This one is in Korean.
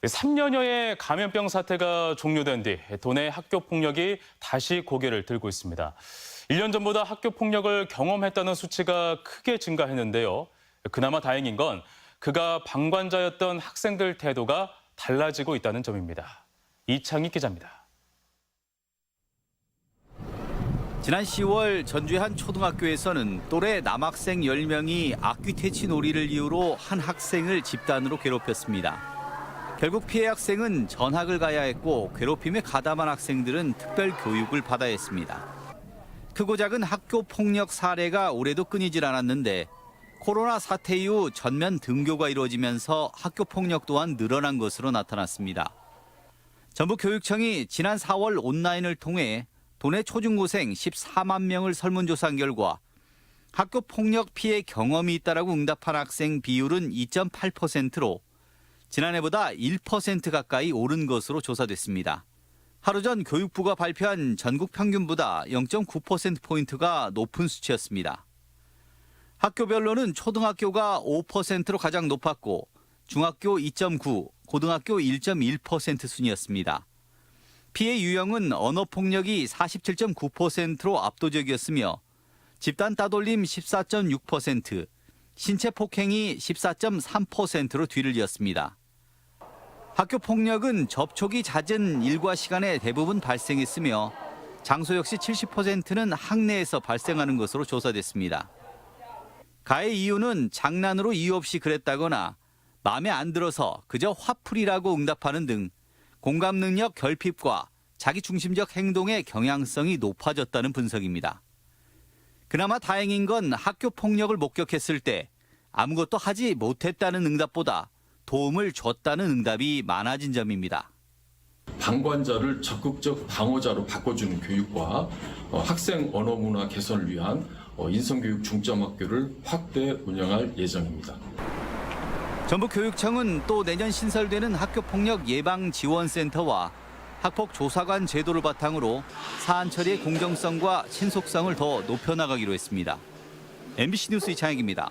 3년여의 감염병 사태가 종료된 뒤 도내 학교 폭력이 다시 고개를 들고 있습니다. 1년 전보다 학교 폭력을 경험했다는 수치가 크게 증가했는데요. 그나마 다행인 건 그가 방관자였던 학생들 태도가 달라지고 있다는 점입니다. 이창익 기자입니다. 지난 10월 전주의 한 초등학교에서는 또래 남학생 10명이 악기 퇴치 놀이를 이유로 한 학생을 집단으로 괴롭혔습니다. 결국 피해 학생은 전학을 가야 했고 괴롭힘에 가담한 학생들은 특별 교육을 받아야 했습니다. 크고 작은 학교 폭력 사례가 올해도 끊이질 않았는데 코로나 사태 이후 전면 등교가 이루어지면서 학교 폭력 또한 늘어난 것으로 나타났습니다. 전북교육청이 지난 4월 온라인을 통해 도내 초중고생 14만 명을 설문조사한 결과 학교 폭력 피해 경험이 있다라고 응답한 학생 비율은 2.8%로 지난해보다 1% 가까이 오른 것으로 조사됐습니다. 하루 전 교육부가 발표한 전국 평균보다 0.9%포인트가 높은 수치였습니다. 학교별로는 초등학교가 5%로 가장 높았고 중학교 2.9, 고등학교 1.1% 순이었습니다. 피해 유형은 언어폭력이 47.9%로 압도적이었으며 집단 따돌림 14.6%, 신체폭행이 14.3%로 뒤를 이었습니다. 학교 폭력은 접촉이 잦은 일과 시간에 대부분 발생했으며 장소 역시 70%는 학내에서 발생하는 것으로 조사됐습니다. 가해 이유는 장난으로 이유 없이 그랬다거나 마음에 안 들어서 그저 화풀이라고 응답하는 등 공감 능력 결핍과 자기중심적 행동의 경향성이 높아졌다는 분석입니다. 그나마 다행인 건 학교 폭력을 목격했을 때 아무것도 하지 못했다는 응답보다 도움을 줬다는 응답이 많아진 점입니다. 방관자를 적극적 방어자로 바꿔주는 교육과 학생 언어 문화 개선을 위한 인성교육 중점학교를 확대 운영할 예정입니다. 전북교육청은 또 내년 신설되는 학교폭력 예방지원센터와 학폭조사관 제도를 바탕으로 사안 처리의 공정성과 신속성을 더 높여나가기로 했습니다. MBC 뉴스 이창익입니다.